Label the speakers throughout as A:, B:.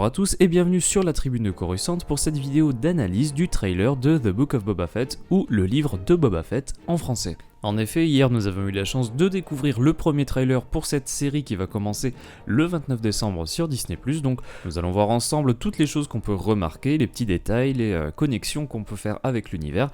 A: Bonjour à tous et bienvenue sur la tribune de Coruscant pour cette vidéo d'analyse du trailer de The Book of Boba Fett ou le livre de Boba Fett en français. En effet, hier nous avons eu la chance de découvrir le premier trailer pour cette série qui va commencer le 29 décembre sur Disney+, donc nous allons voir ensemble toutes les choses qu'on peut remarquer, les petits détails, les connexions qu'on peut faire avec l'univers.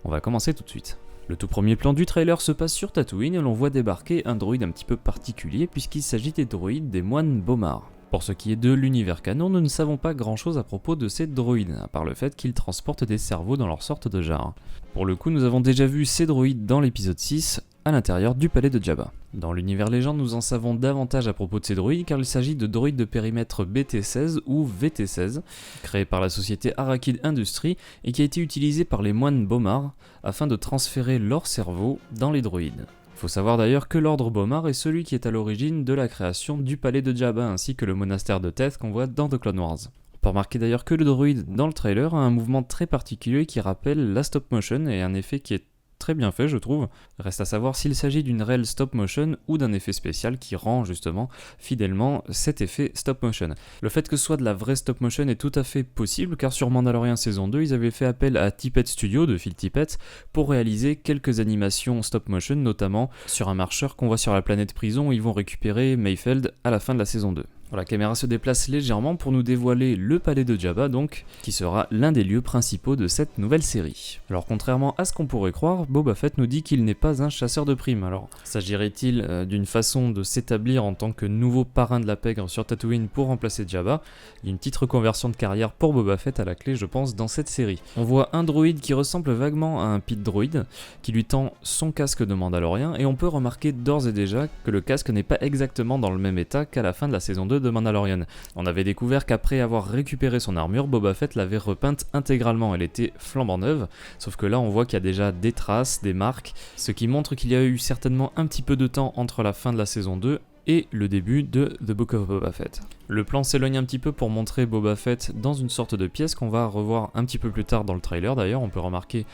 A: On va commencer tout de suite. Le tout premier plan du trailer se passe sur Tatooine et l'on voit débarquer un droïde un petit peu particulier puisqu'il s'agit des droïdes des moines B'omar. Pour ce qui est de l'univers canon, nous ne savons pas grand chose à propos de ces droïdes, à part le fait qu'ils transportent des cerveaux dans leur sorte de jarre. Pour le coup, nous avons déjà vu ces droïdes dans l'épisode 6, à l'intérieur du palais de Jabba. Dans l'univers légende, nous en savons davantage à propos de ces droïdes car il s'agit de droïdes de périmètre BT-16 ou VT-16, créés par la société Arrakid Industries et qui a été utilisé par les moines B'omar afin de transférer leur cerveau dans les droïdes. Il faut savoir d'ailleurs que l'ordre B'omar est celui qui est à l'origine de la création du palais de Jabba ainsi que le monastère de Teth qu'on voit dans The Clone Wars. On peut remarquer d'ailleurs que le droïde dans le trailer a un mouvement très particulier qui rappelle la stop motion et un effet qui est très bien fait je trouve. Reste à savoir s'il s'agit d'une réelle stop motion ou d'un effet spécial qui rend justement fidèlement cet effet stop motion. Le fait que ce soit de la vraie stop motion est tout à fait possible car sur Mandalorian saison 2 ils avaient fait appel à Tippett Studio de Phil Tippett pour réaliser quelques animations stop motion, notamment sur un marcheur qu'on voit sur la planète prison où ils vont récupérer Mayfeld à la fin de la saison 2. La caméra se déplace légèrement pour nous dévoiler le palais de Jabba donc, qui sera l'un des lieux principaux de cette nouvelle série. Alors contrairement à ce qu'on pourrait croire, Boba Fett nous dit qu'il n'est pas un chasseur de primes. Alors s'agirait-il d'une façon de s'établir en tant que nouveau parrain de la pègre sur Tatooine pour remplacer Jabba? Il y a une petite reconversion de carrière pour Boba Fett à la clé je pense dans cette série. On voit un droïde qui ressemble vaguement à un pit droïde, qui lui tend son casque de Mandalorien et on peut remarquer d'ores et déjà que le casque n'est pas exactement dans le même état qu'à la fin de la saison 2 de Mandalorian. On avait découvert qu'après avoir récupéré son armure, Boba Fett l'avait repeinte intégralement, elle était flambant neuve, sauf que là on voit qu'il y a déjà des traces, des marques, ce qui montre qu'il y a eu certainement un petit peu de temps entre la fin de la saison 2 et le début de The Book of Boba Fett. Le plan s'éloigne un petit peu pour montrer Boba Fett dans une sorte de pièce qu'on va revoir un petit peu plus tard dans le trailer d'ailleurs. On peut remarquer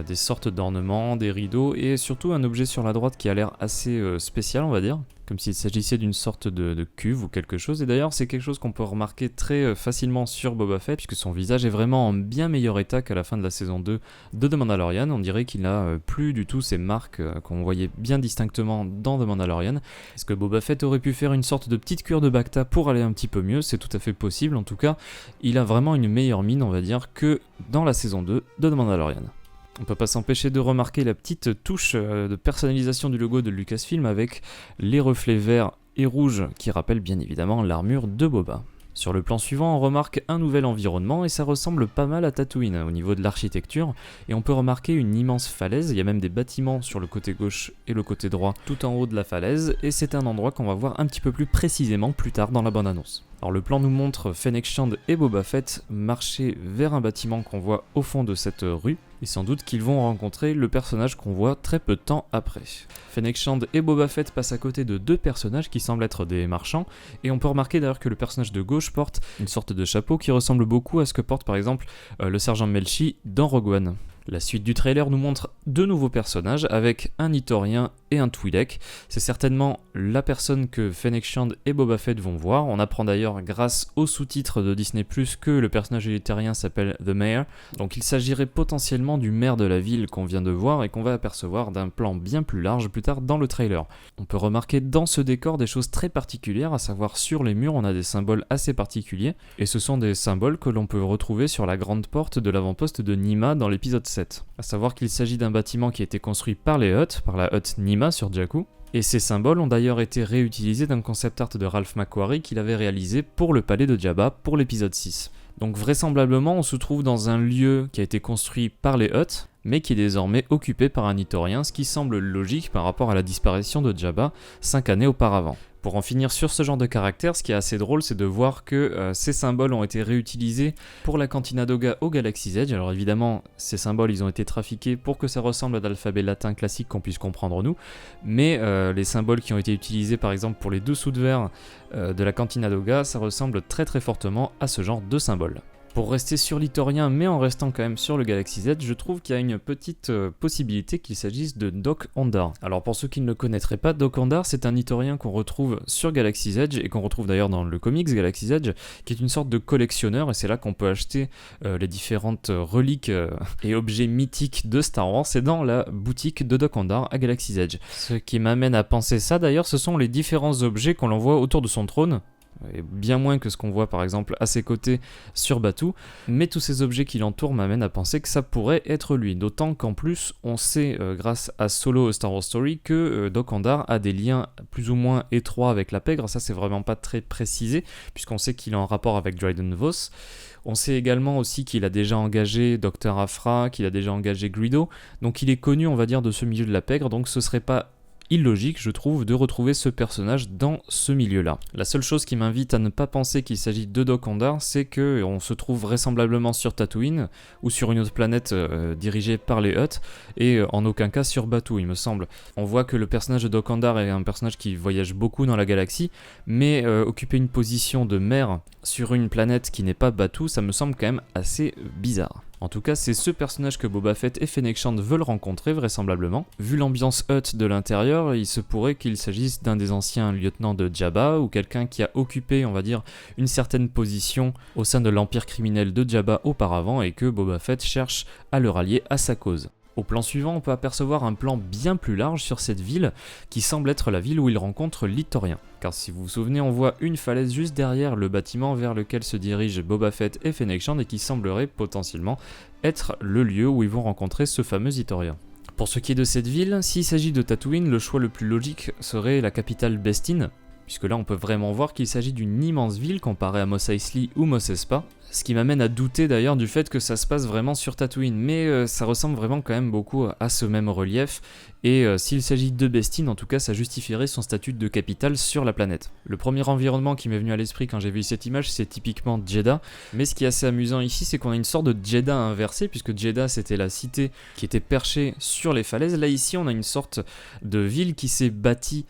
A: des sortes d'ornements, des rideaux et surtout un objet sur la droite qui a l'air assez spécial on va dire, comme s'il s'agissait d'une sorte de cuve ou quelque chose. Et d'ailleurs c'est quelque chose qu'on peut remarquer très facilement sur Boba Fett puisque son visage est vraiment en bien meilleur état qu'à la fin de la saison 2 de The Mandalorian. On dirait qu'il n'a plus du tout ces marques qu'on voyait bien distinctement dans The Mandalorian. Est-ce que Boba Fett aurait pu faire une sorte de petite cure de Bacta pour aller un petit peu mieux? C'est tout à fait possible. En tout cas, il a vraiment une meilleure mine, on va dire, que dans la saison 2 de The Mandalorian. On peut pas s'empêcher de remarquer la petite touche de personnalisation du logo de Lucasfilm avec les reflets verts et rouges qui rappellent bien évidemment l'armure de Boba. Sur le plan suivant, on remarque un nouvel environnement et ça ressemble pas mal à Tatooine au niveau de l'architecture et on peut remarquer une immense falaise, il y a même des bâtiments sur le côté gauche et le côté droit tout en haut de la falaise et c'est un endroit qu'on va voir un petit peu plus précisément plus tard dans la bande-annonce. Alors le plan nous montre Fennec Shand et Boba Fett marcher vers un bâtiment qu'on voit au fond de cette rue et sans doute qu'ils vont rencontrer le personnage qu'on voit très peu de temps après. Fennec Shand et Boba Fett passent à côté de deux personnages qui semblent être des marchands et on peut remarquer d'ailleurs que le personnage de gauche porte une sorte de chapeau qui ressemble beaucoup à ce que porte par exemple le sergent Melchi dans Rogue One. La suite du trailer nous montre deux nouveaux personnages avec un Ithorien et un Twi'lek. C'est certainement la personne que Fennec Shand et Boba Fett vont voir. On apprend d'ailleurs grâce aux sous-titres de Disney+, que le personnage Ithorien s'appelle The Mayor. Donc il s'agirait potentiellement du maire de la ville qu'on vient de voir et qu'on va apercevoir d'un plan bien plus large plus tard dans le trailer. On peut remarquer dans ce décor des choses très particulières, à savoir sur les murs on a des symboles assez particuliers et ce sont des symboles que l'on peut retrouver sur la grande porte de l'avant-poste de Nima dans l'épisode 7. À savoir qu'il s'agit d'un bâtiment qui a été construit par les Hutt, par la Hutt Nima sur Jakku. Et ces symboles ont d'ailleurs été réutilisés d'un concept art de Ralph McQuarrie qu'il avait réalisé pour le palais de Jabba pour l'épisode 6. Donc vraisemblablement on se trouve dans un lieu qui a été construit par les Hutt, mais qui est désormais occupé par un Ithorien, ce qui semble logique par rapport à la disparition de Jabba 5 années auparavant. Pour en finir sur ce genre de caractère, ce qui est assez drôle, c'est de voir que ces symboles ont été réutilisés pour la Cantina Doga au Galaxy's Edge. Alors évidemment, ces symboles, ils ont été trafiqués pour que ça ressemble à l'alphabet latin classique qu'on puisse comprendre nous, mais les symboles qui ont été utilisés par exemple pour les dessous de verre de la Cantina Doga, ça ressemble très très fortement à ce genre de symboles. Pour rester sur l'Itorien mais en restant quand même sur le Galaxy's Edge, je trouve qu'il y a une petite possibilité qu'il s'agisse de Dok-Ondar. Alors pour ceux qui ne le connaîtraient pas, Dok-Ondar c'est un Itorien qu'on retrouve sur Galaxy's Edge et qu'on retrouve d'ailleurs dans le comics Galaxy's Edge, qui est une sorte de collectionneur, et c'est là qu'on peut acheter les différentes reliques et objets mythiques de Star Wars, c'est dans la boutique de Dok-Ondar à Galaxy's Edge. Ce qui m'amène à penser ça d'ailleurs, ce sont les différents objets qu'on l'envoie autour de son trône, et bien moins que ce qu'on voit par exemple à ses côtés sur Batuu, mais tous ces objets qui l'entourent m'amènent à penser que ça pourrait être lui, d'autant qu'en plus on sait grâce à Solo Star Wars Story que Dok-Ondar a des liens plus ou moins étroits avec la pègre, ça c'est vraiment pas très précisé puisqu'on sait qu'il est en rapport avec Dryden Voss. On sait également aussi qu'il a déjà engagé Dr. Aphra, qu'il a déjà engagé Greedo, donc il est connu on va dire de ce milieu de la pègre, donc ce serait pas illogique, je trouve, de retrouver ce personnage dans ce milieu-là. La seule chose qui m'invite à ne pas penser qu'il s'agit de Dok-Ondar, c'est qu'on se trouve vraisemblablement sur Tatooine ou sur une autre planète dirigée par les Hutt et en aucun cas sur Batuu, il me semble. On voit que le personnage de Dok-Ondar est un personnage qui voyage beaucoup dans la galaxie, mais occuper une position de maire sur une planète qui n'est pas Batuu, ça me semble quand même assez bizarre. En tout cas, c'est ce personnage que Boba Fett et Fennec Shand veulent rencontrer vraisemblablement. Vu l'ambiance Hutt de l'intérieur, il se pourrait qu'il s'agisse d'un des anciens lieutenants de Jabba ou quelqu'un qui a occupé, on va dire, une certaine position au sein de l'empire criminel de Jabba auparavant et que Boba Fett cherche à le rallier à sa cause. Au plan suivant, on peut apercevoir un plan bien plus large sur cette ville qui semble être la ville où il rencontre l'Itorien. Car si vous vous souvenez, on voit une falaise juste derrière le bâtiment vers lequel se dirigent Boba Fett et Fennec Shand et qui semblerait potentiellement être le lieu où ils vont rencontrer ce fameux Itorien. Pour ce qui est de cette ville, s'il s'agit de Tatooine, le choix le plus logique serait la capitale Bestine, puisque là on peut vraiment voir qu'il s'agit d'une immense ville comparée à Mos Eisley ou Mos Espa, ce qui m'amène à douter d'ailleurs du fait que ça se passe vraiment sur Tatooine, mais ça ressemble vraiment quand même beaucoup à ce même relief, et s'il s'agit de Bestine, en tout cas ça justifierait son statut de capitale sur la planète. Le premier environnement qui m'est venu à l'esprit quand j'ai vu cette image, c'est typiquement Jedha, mais ce qui est assez amusant ici, c'est qu'on a une sorte de Jedha inversée, puisque Jedha c'était la cité qui était perchée sur les falaises, là ici on a une sorte de ville qui s'est bâtie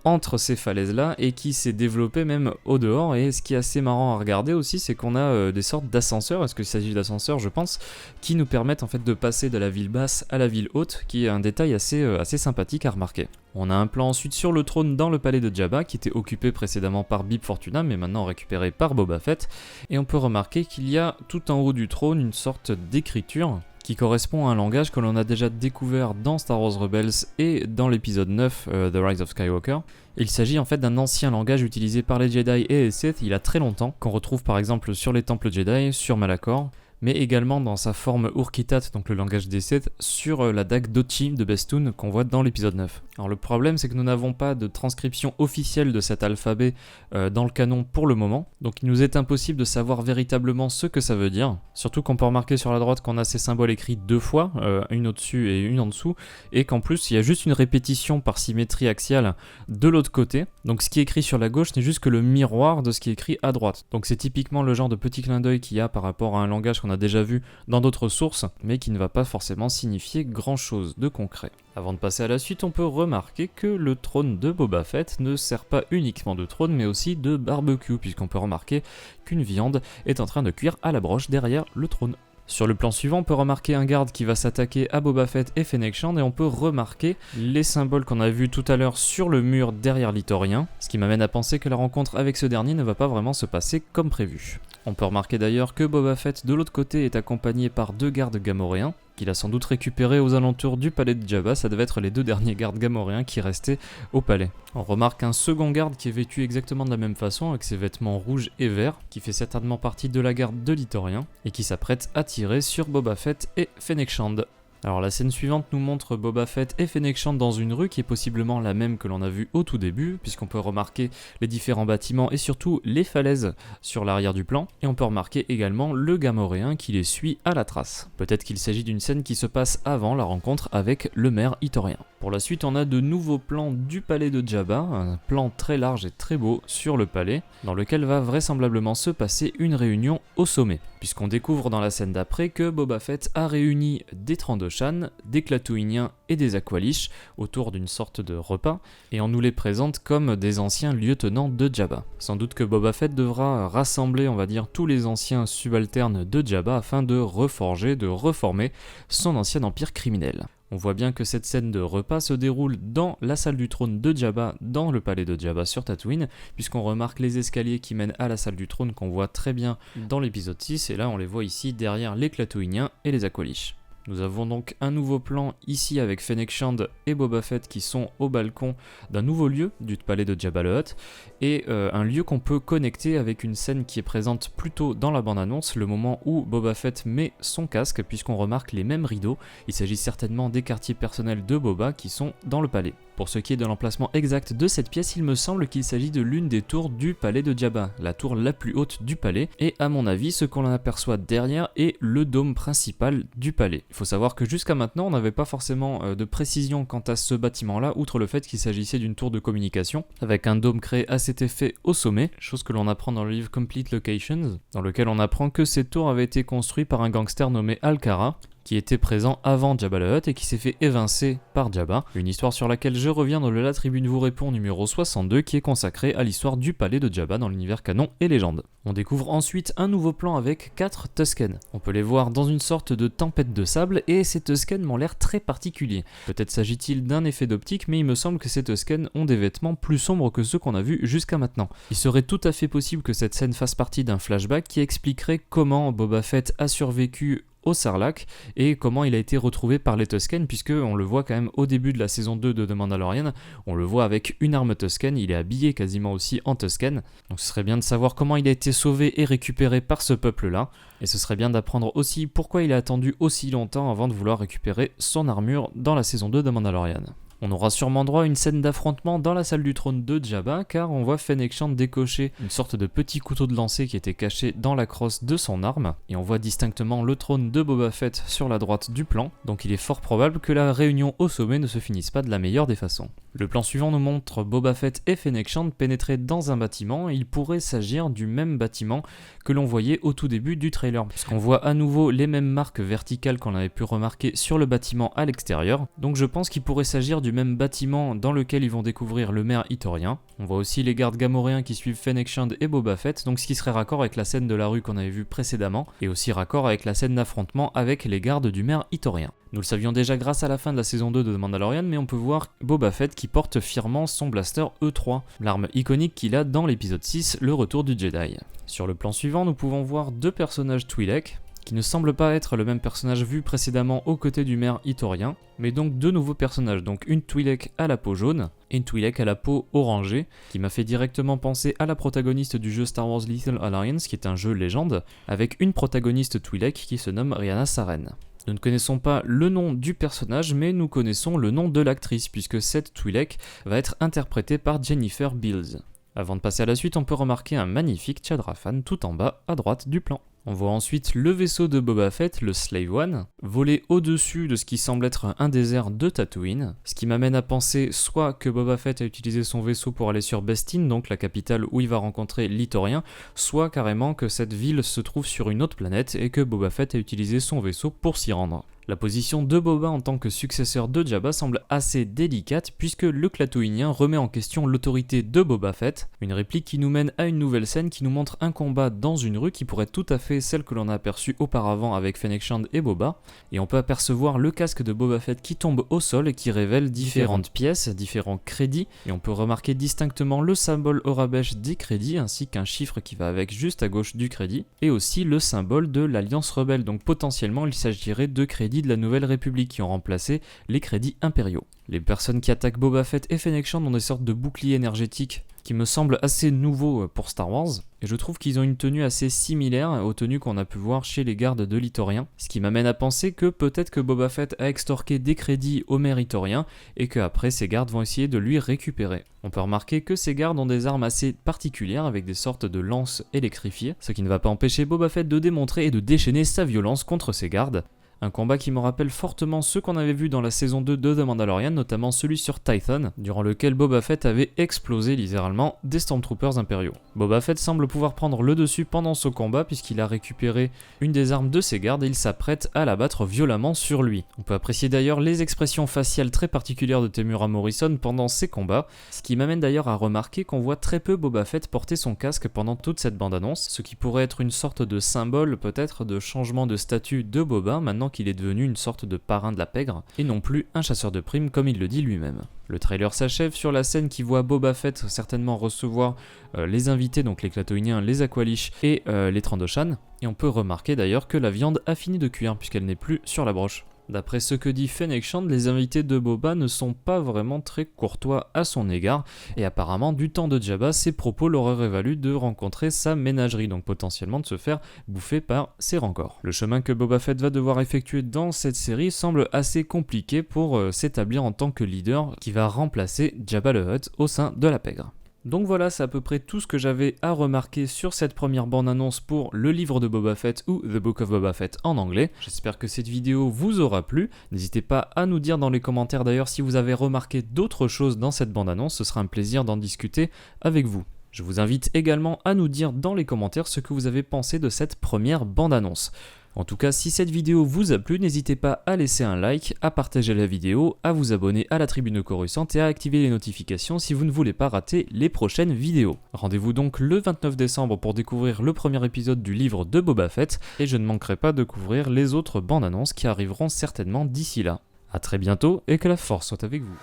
A: entre ces falaises-là et qui s'est développé même au dehors. Et ce qui est assez marrant à regarder aussi, c'est qu'on a des sortes d'ascenseurs, est-ce qu'il s'agit d'ascenseurs je pense, qui nous permettent en fait de passer de la ville basse à la ville haute, qui est un détail assez sympathique à remarquer. On a un plan ensuite sur le trône dans le palais de Jabba, qui était occupé précédemment par Bib Fortuna, mais maintenant récupéré par Boba Fett, et on peut remarquer qu'il y a tout en haut du trône une sorte d'écriture qui correspond à un langage que l'on a déjà découvert dans Star Wars Rebels et dans l'épisode 9, The Rise of Skywalker. Il s'agit en fait d'un ancien langage utilisé par les Jedi et les Sith il y a très longtemps, qu'on retrouve par exemple sur les temples Jedi, sur Malachor, mais également dans sa forme Urkitat, donc le langage des Sith, sur la dague d'Ochi de Bestoon qu'on voit dans l'épisode 9. Alors le problème c'est que nous n'avons pas de transcription officielle de cet alphabet dans le canon pour le moment, donc il nous est impossible de savoir véritablement ce que ça veut dire, surtout qu'on peut remarquer sur la droite qu'on a ces symboles écrits deux fois, une au-dessus et une en dessous, et qu'en plus il y a juste une répétition par symétrie axiale de l'autre côté, donc ce qui est écrit sur la gauche n'est juste que le miroir de ce qui est écrit à droite. Donc c'est typiquement le genre de petit clin d'œil qu'il y a par rapport à un langage qu'on a déjà vu dans d'autres sources, mais qui ne va pas forcément signifier grand chose de concret. Avant de passer à la suite, on peut remarquer que le trône de Boba Fett ne sert pas uniquement de trône, mais aussi de barbecue, puisqu'on peut remarquer qu'une viande est en train de cuire à la broche derrière le trône. Sur le plan suivant, on peut remarquer un garde qui va s'attaquer à Boba Fett et Fennec Shand, et on peut remarquer les symboles qu'on a vus tout à l'heure sur le mur derrière l'Itorien, ce qui m'amène à penser que la rencontre avec ce dernier ne va pas vraiment se passer comme prévu. On peut remarquer d'ailleurs que Boba Fett de l'autre côté est accompagné par deux gardes gamoréens, qu'il a sans doute récupérés aux alentours du palais de Jabba, ça devait être les deux derniers gardes gamoréens qui restaient au palais. On remarque un second garde qui est vêtu exactement de la même façon, avec ses vêtements rouges et verts, qui fait certainement partie de la garde de l'Itorien, et qui s'apprête à tirer sur Boba Fett et Fennec Shand. Alors la scène suivante nous montre Boba Fett et Fennec Shand dans une rue qui est possiblement la même que l'on a vue au tout début, puisqu'on peut remarquer les différents bâtiments et surtout les falaises sur l'arrière du plan, et on peut remarquer également le gamoréen qui les suit à la trace. Peut-être qu'il s'agit d'une scène qui se passe avant la rencontre avec le maire Itorien. Pour la suite, on a de nouveaux plans du palais de Jabba, un plan très large et très beau sur le palais, dans lequel va vraisemblablement se passer une réunion au sommet. puisqu'on découvre dans la scène d'après que Boba Fett a réuni des Trandoshan, des Klatooiniens et des Aqualish autour d'une sorte de repas, et on nous les présente comme des anciens lieutenants de Jabba. Sans doute que Boba Fett devra rassembler, on va dire, tous les anciens subalternes de Jabba afin de reforger, de reformer son ancien empire criminel. On voit bien que cette scène de repas se déroule dans la salle du trône de Jabba, dans le palais de Jabba sur Tatooine, puisqu'on remarque les escaliers qui mènent à la salle du trône qu'on voit très bien dans l'épisode 6, et là on les voit ici derrière les Klatooiniens et les Aqualish. Nous avons donc un nouveau plan ici avec Fennec Shand et Boba Fett qui sont au balcon d'un nouveau lieu du palais de Jabba le Hutt, et un lieu qu'on peut connecter avec une scène qui est présente plus tôt dans la bande-annonce, le moment où Boba Fett met son casque, puisqu'on remarque les mêmes rideaux. Il s'agit certainement des quartiers personnels de Boba qui sont dans le palais. Pour ce qui est de l'emplacement exact de cette pièce, il me semble qu'il s'agit de l'une des tours du palais de Jabba, la tour la plus haute du palais, et à mon avis, ce qu'on en aperçoit derrière est le dôme principal du palais. Il faut savoir que jusqu'à maintenant, on n'avait pas forcément de précision quant à ce bâtiment-là, outre le fait qu'il s'agissait d'une tour de communication, avec un dôme créé à cet effet au sommet, chose que l'on apprend dans le livre Complete Locations, dans lequel on apprend que cette tour avait été construite par un gangster nommé Al-Kara, qui était présent avant Jabba le Hutt et qui s'est fait évincer par Jabba. Une histoire sur laquelle je reviens dans le La Tribune vous répond numéro 62 qui est consacrée à l'histoire du palais de Jabba dans l'univers canon et légende. On découvre ensuite un nouveau plan avec 4 Tusken. On peut les voir dans une sorte de tempête de sable et ces Tusken m'ont l'air très particuliers. Peut-être s'agit-il d'un effet d'optique, mais il me semble que ces Tusken ont des vêtements plus sombres que ceux qu'on a vus jusqu'à maintenant. Il serait tout à fait possible que cette scène fasse partie d'un flashback qui expliquerait comment Boba Fett a survécu au Sarlacc et comment il a été retrouvé par les Tusken, puisque on le voit quand même au début de la saison 2 de The Mandalorian, on le voit avec une arme Tusken, il est habillé quasiment aussi en Tusken, donc ce serait bien de savoir comment il a été sauvé et récupéré par ce peuple-là, et ce serait bien d'apprendre aussi pourquoi il a attendu aussi longtemps avant de vouloir récupérer son armure dans la saison 2 de Mandalorian. On aura sûrement droit à une scène d'affrontement dans la salle du trône de Jabba, car on voit Fennec Shand décocher une sorte de petit couteau de lancer qui était caché dans la crosse de son arme, et on voit distinctement le trône de Boba Fett sur la droite du plan, donc il est fort probable que la réunion au sommet ne se finisse pas de la meilleure des façons. Le plan suivant nous montre Boba Fett et Fennec Shand pénétrer dans un bâtiment, et il pourrait s'agir du même bâtiment que l'on voyait au tout début du trailer, puisqu'on voit à nouveau les mêmes marques verticales qu'on avait pu remarquer sur le bâtiment à l'extérieur, donc je pense qu'il pourrait s'agir du même bâtiment dans lequel ils vont découvrir le maire Ithorien. On voit aussi les gardes gamoréens qui suivent Fennec Shand et Boba Fett, donc ce qui serait raccord avec la scène de la rue qu'on avait vue précédemment, et aussi raccord avec la scène d'affrontement avec les gardes du maire Ithorien. Nous le savions déjà grâce à la fin de la saison 2 de The Mandalorian, mais on peut voir Boba Fett qui porte fièrement son blaster E3, l'arme iconique qu'il a dans l'épisode 6, le retour du Jedi. Sur le plan suivant, nous pouvons voir deux personnages Twi'lek, qui ne semble pas être le même personnage vu précédemment aux côtés du maire Ithorien, mais donc deux nouveaux personnages, donc une Twi'lek à la peau jaune et une Twi'lek à la peau orangée, qui m'a fait directement penser à la protagoniste du jeu Star Wars Lethal Alliance, qui est un jeu légende, avec une protagoniste Twi'lek qui se nomme Rhianna Saren. Nous ne connaissons pas le nom du personnage, mais nous connaissons le nom de l'actrice, puisque cette Twi'lek va être interprétée par Jennifer Beals. Avant de passer à la suite, on peut remarquer un magnifique Chadrafan tout en bas à droite du plan. On voit ensuite le vaisseau de Boba Fett, le Slave One, voler au-dessus de ce qui semble être un désert de Tatooine, ce qui m'amène à penser soit que Boba Fett a utilisé son vaisseau pour aller sur Bestine, donc la capitale où il va rencontrer l'Ithorien, soit carrément que cette ville se trouve sur une autre planète et que Boba Fett a utilisé son vaisseau pour s'y rendre. La position de Boba en tant que successeur de Jabba semble assez délicate puisque le Klatooinien remet en question l'autorité de Boba Fett, une réplique qui nous mène à une nouvelle scène qui nous montre un combat dans une rue qui pourrait être tout à fait celle que l'on a aperçue auparavant avec Fennec Shand et Boba, et on peut apercevoir le casque de Boba Fett qui tombe au sol et qui révèle différentes pièces, différents crédits, et on peut remarquer distinctement le symbole Aurebesh des crédits ainsi qu'un chiffre qui va avec juste à gauche du crédit, et aussi le symbole de l'Alliance Rebelle, donc potentiellement il s'agirait de crédits de la Nouvelle République qui ont remplacé les crédits impériaux. Les personnes qui attaquent Boba Fett et Fennec Shand ont des sortes de boucliers énergétiques qui me semblent assez nouveaux pour Star Wars, et je trouve qu'ils ont une tenue assez similaire aux tenues qu'on a pu voir chez les gardes de l'Ithorien, ce qui m'amène à penser que peut-être que Boba Fett a extorqué des crédits au maire Ithorien et qu'après ces gardes vont essayer de lui récupérer. On peut remarquer que ces gardes ont des armes assez particulières avec des sortes de lances électrifiées, ce qui ne va pas empêcher Boba Fett de démontrer et de déchaîner sa violence contre ces gardes, Un combat qui me rappelle fortement ceux qu'on avait vu dans la saison 2 de The Mandalorian, notamment celui sur Tython, durant lequel Boba Fett avait explosé littéralement des Stormtroopers impériaux. Boba Fett semble pouvoir prendre le dessus pendant ce combat puisqu'il a récupéré une des armes de ses gardes et il s'apprête à l'abattre violemment sur lui. On peut apprécier d'ailleurs les expressions faciales très particulières de Temuera Morrison pendant ces combats, ce qui m'amène d'ailleurs à remarquer qu'on voit très peu Boba Fett porter son casque pendant toute cette bande-annonce, ce qui pourrait être une sorte de symbole peut-être de changement de statut de Boba maintenant qu'il est devenu une sorte de parrain de la pègre et non plus un chasseur de primes comme il le dit lui-même. Le trailer s'achève sur la scène qui voit Boba Fett certainement recevoir les invités, donc les Clatoïniens, les Aqualish et les Trandoshan, et on peut remarquer d'ailleurs que la viande a fini de cuire puisqu'elle n'est plus sur la broche. D'après ce que dit Fennec Shand, les invités de Boba ne sont pas vraiment très courtois à son égard, et apparemment du temps de Jabba, ses propos leur auraient valu de rencontrer sa ménagerie, donc potentiellement de se faire bouffer par ses rancors. Le chemin que Boba Fett va devoir effectuer dans cette série semble assez compliqué pour s'établir en tant que leader qui va remplacer Jabba the Hutt au sein de la pègre. Donc voilà, c'est à peu près tout ce que j'avais à remarquer sur cette première bande-annonce pour le livre de Boba Fett ou The Book of Boba Fett en anglais. J'espère que cette vidéo vous aura plu. N'hésitez pas à nous dire dans les commentaires d'ailleurs si vous avez remarqué d'autres choses dans cette bande-annonce, ce sera un plaisir d'en discuter avec vous. Je vous invite également à nous dire dans les commentaires ce que vous avez pensé de cette première bande-annonce. En tout cas, si cette vidéo vous a plu, n'hésitez pas à laisser un like, à partager la vidéo, à vous abonner à la Tribune Coruscante et à activer les notifications si vous ne voulez pas rater les prochaines vidéos. Rendez-vous donc le 29 décembre pour découvrir le premier épisode du livre de Boba Fett, et je ne manquerai pas de couvrir les autres bandes annonces qui arriveront certainement d'ici là. A très bientôt et que la force soit avec vous.